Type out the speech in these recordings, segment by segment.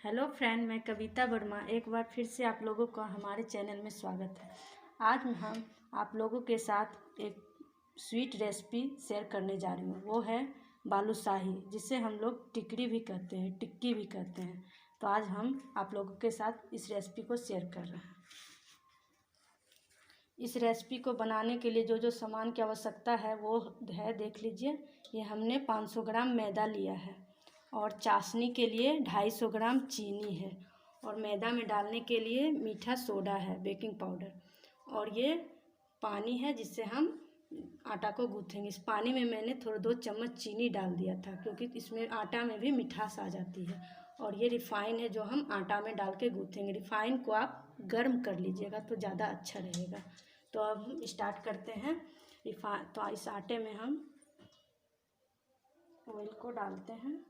Hello friend, मैं कविता वर्मा एक बार फिर से आप लोगों का हमारे चैनल में स्वागत है। आज हम आप लोगों के साथ एक स्वीट रेसिपी शेयर करने जा रही हूँ। वो है बालूशाही, जिसे हम लोग टिकरी भी कहते हैं, टिक्की भी कहते हैं। तो आज हम आप लोगों के साथ इस रेसिपी को शेयर कर रहे हैं। इस रेसिपी को बनाने के लिए जो जो सामान की आवश्यकता है वो है, देख लीजिए। ये हमने 500 ग्राम मैदा लिया है और चाशनी के लिए 250 ग्राम चीनी है और मैदा में डालने के लिए मीठा सोडा है, बेकिंग पाउडर, और ये पानी है जिससे हम आटा को गूँथेंगे। इस पानी में मैंने थोड़ा 2 चम्मच चीनी डाल दिया था क्योंकि इसमें आटा में भी मिठास आ जाती है। और ये रिफ़ाइन है जो हम आटा में डाल के गूँथेंगे। रिफ़ाइन को आप गर्म कर लीजिएगा तो ज़्यादा अच्छा रहेगा। तो अब हम स्टार्ट करते हैं। तो इस आटे में हम ऑयल को डालते हैं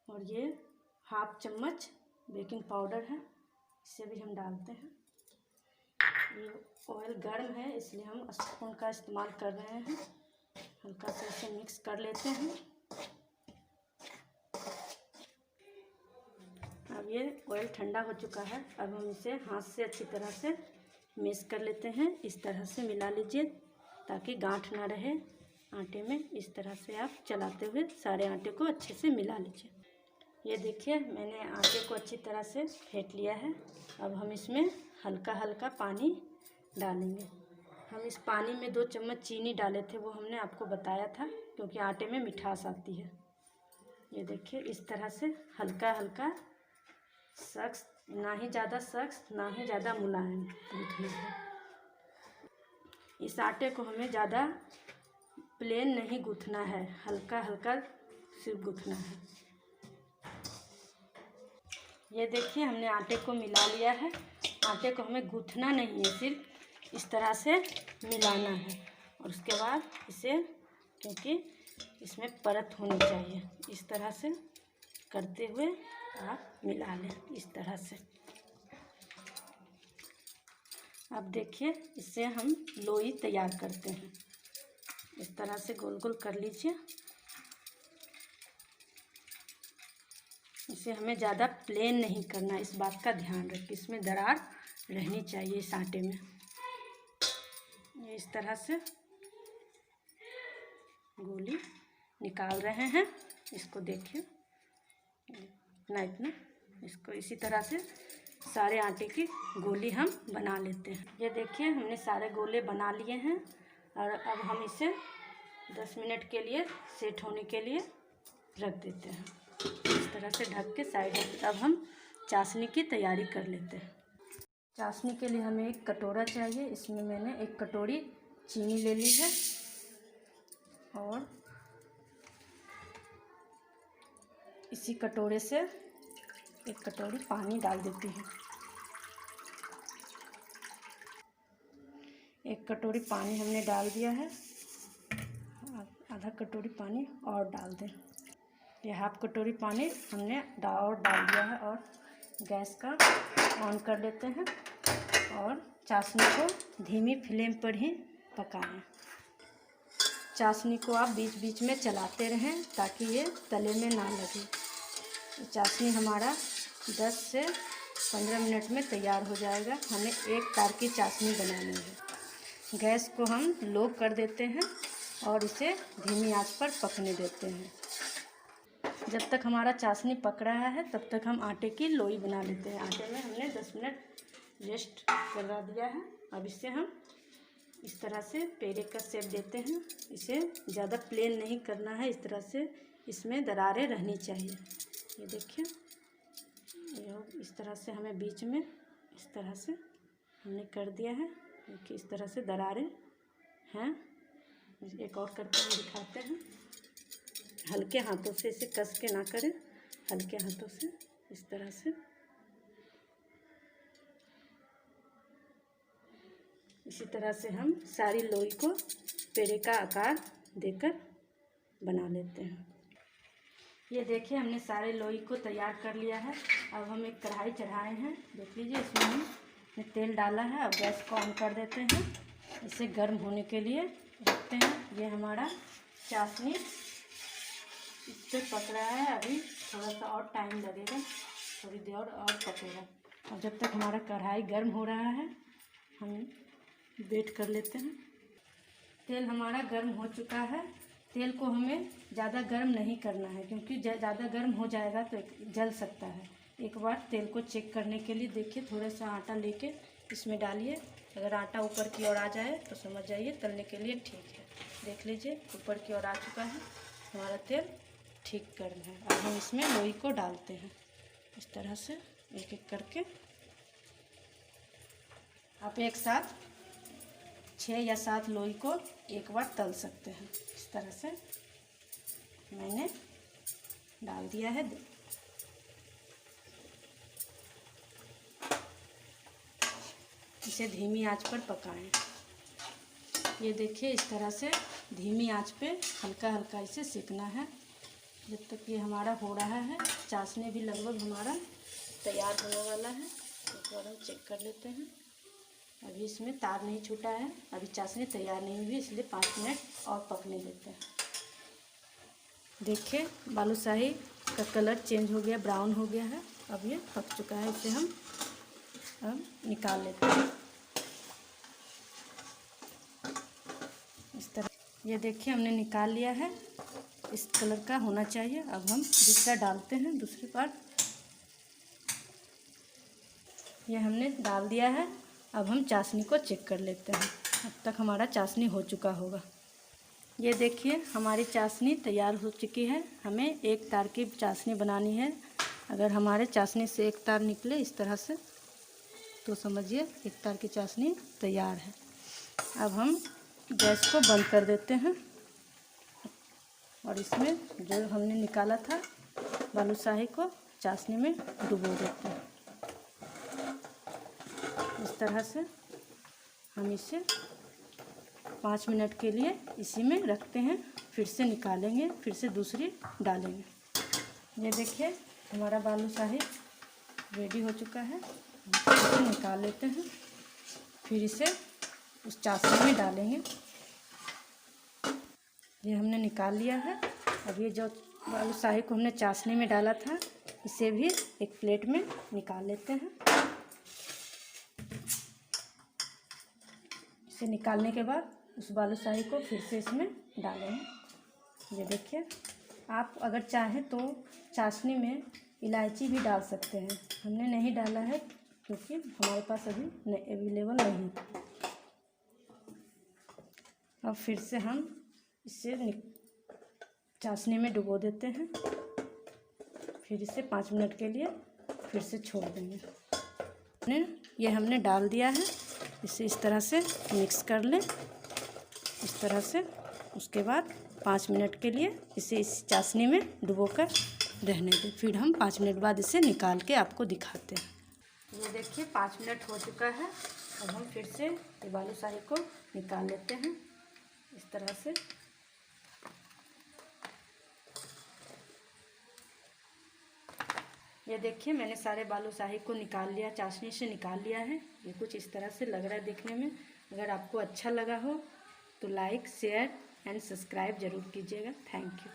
और ये 1/2 चम्मच बेकिंग पाउडर है, इसे भी हम डालते हैं। ये ऑयल गर्म है इसलिए हम स्पून का इस्तेमाल कर रहे हैं। हल्का से इसे मिक्स कर लेते हैं। अब ये ऑयल ठंडा हो चुका है। अब हम इसे हाथ से अच्छी तरह से मिक्स कर लेते हैं। इस तरह से मिला लीजिए ताकि गांठ ना रहे आटे में। इस तरह से आप चलाते हुए सारे आटे को अच्छे से मिला लीजिए। ये देखिए, मैंने आटे को अच्छी तरह से फेंट लिया है। अब हम इसमें हल्का हल्का पानी डालेंगे। हम इस पानी में 2 चम्मच चीनी डाले थे, वो हमने आपको बताया था क्योंकि आटे में मिठास आती है। ये देखिए, इस तरह से हल्का हल्का, सख्त ना ही ज़्यादा सख्त ना ही ज़्यादा मुलायम गूँथना है। इस आटे को हमें ज़्यादा प्लेन नहीं गूँथना है, हल्का हल्का सिर्फ गूँथना है। ये देखिए, हमने आटे को मिला लिया है। आटे को हमें गूँथना नहीं है, सिर्फ इस तरह से मिलाना है। और उसके बाद इसे, क्योंकि इसमें परत होनी चाहिए, इस तरह से करते हुए आप मिला लें इस तरह से। अब देखिए, इससे हम लोई तैयार करते हैं। इस तरह से गोल गोल कर लीजिए। इसे हमें ज़्यादा प्लेन नहीं करना, इस बात का ध्यान रखिए। इसमें दरार रहनी चाहिए इस आटे में। ये इस तरह से गोली निकाल रहे हैं। इसको देखिए, इतना इसको इसी तरह से सारे आटे की गोली हम बना लेते हैं। ये देखिए, हमने सारे गोले बना लिए हैं और अब हम इसे 10 मिनट के लिए सेट होने के लिए रख देते हैं। इस तरह से ढक के साइड में। अब हम चाशनी की तैयारी कर लेते हैं। चाशनी के लिए हमें एक कटोरा चाहिए। इसमें मैंने 1 कटोरी चीनी ले ली है और इसी कटोरे से 1 कटोरी पानी डाल देती हूँ। 1 कटोरी पानी हमने डाल दिया है। आधा कटोरी पानी और डाल दें। ये 1/2 कटोरी पानी हमने और डाल दिया है और गैस का ऑन कर लेते हैं और चाशनी को धीमी फ्लेम पर ही पकाएं। चाशनी को आप बीच बीच में चलाते रहें ताकि ये तले में ना लगे। चाशनी हमारा 10 से 15 मिनट में तैयार हो जाएगा। हमें एक तार की चाशनी बनानी है। गैस को हम लो कर देते हैं और इसे धीमी आंच पर पकने देते हैं। जब तक हमारा चाशनी पक रहा है तब तक हम आटे की लोई बना लेते हैं। आटे में हमने 10 मिनट रेस्ट करवा दिया है। अब इसे हम इस तरह से पेड़े का शेप देते हैं। इसे ज़्यादा प्लेन नहीं करना है, इस तरह से इसमें दरारें रहनी चाहिए। ये देखिए, इस तरह से हमें बीच में इस तरह से हमने कर दिया है। देखिए, इस तरह से दरारें हैं। एक और करके हम दिखाते हैं। हल्के हाथों से इसे कस के ना करें, हल्के हाथों से इस तरह से। इसी तरह से हम सारी लोई को पेड़े का आकार देकर बना लेते हैं। ये देखिए, हमने सारे लोई को तैयार कर लिया है। अब हम एक कढ़ाई चढ़ाए हैं, देख लीजिए। इसमें हमने तेल डाला है। अब गैस को ऑन कर देते हैं। इसे गर्म होने के लिए रखते हैं। ये हमारा चाशनी इस पर पक रहा है, अभी थोड़ा सा और टाइम लगेगा, थोड़ी देर और पकेगा। और जब तक हमारा कढ़ाई गर्म हो रहा है हम वेट कर लेते हैं। तेल हमारा गर्म हो चुका है। तेल को हमें ज़्यादा गर्म नहीं करना है, क्योंकि ज़्यादा गर्म हो जाएगा तो जल सकता है। एक बार तेल को चेक करने के लिए देखिए, थोड़ा सा आटा लेके इसमें डालिए। अगर आटा ऊपर की ओर आ जाए तो समझ जाइए तलने के लिए ठीक है। देख लीजिए ऊपर की ओर आ चुका है, हमारा तेल ठीक गर्म है। अब हम इसमें लोई को डालते हैं इस तरह से एक एक करके। आप एक साथ 6 या 7 लोई को एक बार तल सकते हैं। इस तरह से मैंने डाल दिया है। इसे धीमी आंच पर पकाएं। ये देखिए इस तरह से धीमी आंच पे हल्का हल्का इसे सेकना है जब तक ये हमारा हो रहा है। चाशनी भी लगभग हमारा तैयार होने वाला है। एक बार हम चेक कर लेते हैं। अभी इसमें तार नहीं छूटा है, अभी चाशनी तैयार नहीं हुई, इसलिए 5 मिनट और पकने देते हैं। देखिए बालूशाही का कलर चेंज हो गया, ब्राउन हो गया है। अब ये पक चुका है, इसे हम अब निकाल लेते हैं इस तरह। ये देखिए हमने निकाल लिया है, इस कलर का होना चाहिए। अब हम दूसरा डालते हैं, दूसरी बार ये हमने डाल दिया है। अब हम चाशनी को चेक कर लेते हैं। अब तक हमारा चाशनी हो चुका होगा। ये देखिए हमारी चाशनी तैयार हो चुकी है। हमें एक तार की चाशनी बनानी है। अगर हमारे चाशनी से एक तार निकले इस तरह से तो समझिए एक तार की चाशनी तैयार है। अब हम गैस को बंद कर देते हैं और इसमें जो हमने निकाला था बालूशाही को चाशनी में डुबो देते हैं। इस तरह से हम इसे 5 मिनट के लिए इसी में रखते हैं, फिर से निकालेंगे, फिर से दूसरी डालेंगे। ये देखिए हमारा बालूशाही रेडी हो चुका है। हम इसे निकाल लेते हैं, फिर इसे उस चाशनी में डालेंगे। ये हमने निकाल लिया है। अब ये जो बालूशाही को हमने चाशनी में डाला था इसे भी एक प्लेट में निकाल लेते हैं। इसे निकालने के बाद उस बालूशाही को फिर से इसमें डालेंगे। ये देखिए आप अगर चाहें तो चाशनी में इलायची भी डाल सकते हैं। हमने नहीं डाला है क्योंकि हमारे पास अभी अवेलेबल नहीं था। अब फिर से हम इसे चाशनी में डुबो देते हैं, फिर इसे 5 मिनट के लिए फिर से छोड़ देंगे। ये हमने डाल दिया है, इसे इस तरह से मिक्स कर लें इस तरह से। उसके बाद 5 मिनट के लिए इसे इस चाशनी में डुबोकर रहने दें। फिर हम 5 मिनट बाद इसे निकाल के आपको दिखाते हैं। ये देखिए 5 मिनट हो चुका है। अब हम फिर से ये बालूशाही को निकाल लेते हैं इस तरह से। ये देखिए मैंने सारे बालूशाही को निकाल लिया, चाशनी से निकाल लिया है। ये कुछ इस तरह से लग रहा है देखने में। अगर आपको अच्छा लगा हो तो लाइक, शेयर एंड सब्सक्राइब ज़रूर कीजिएगा। Thank you.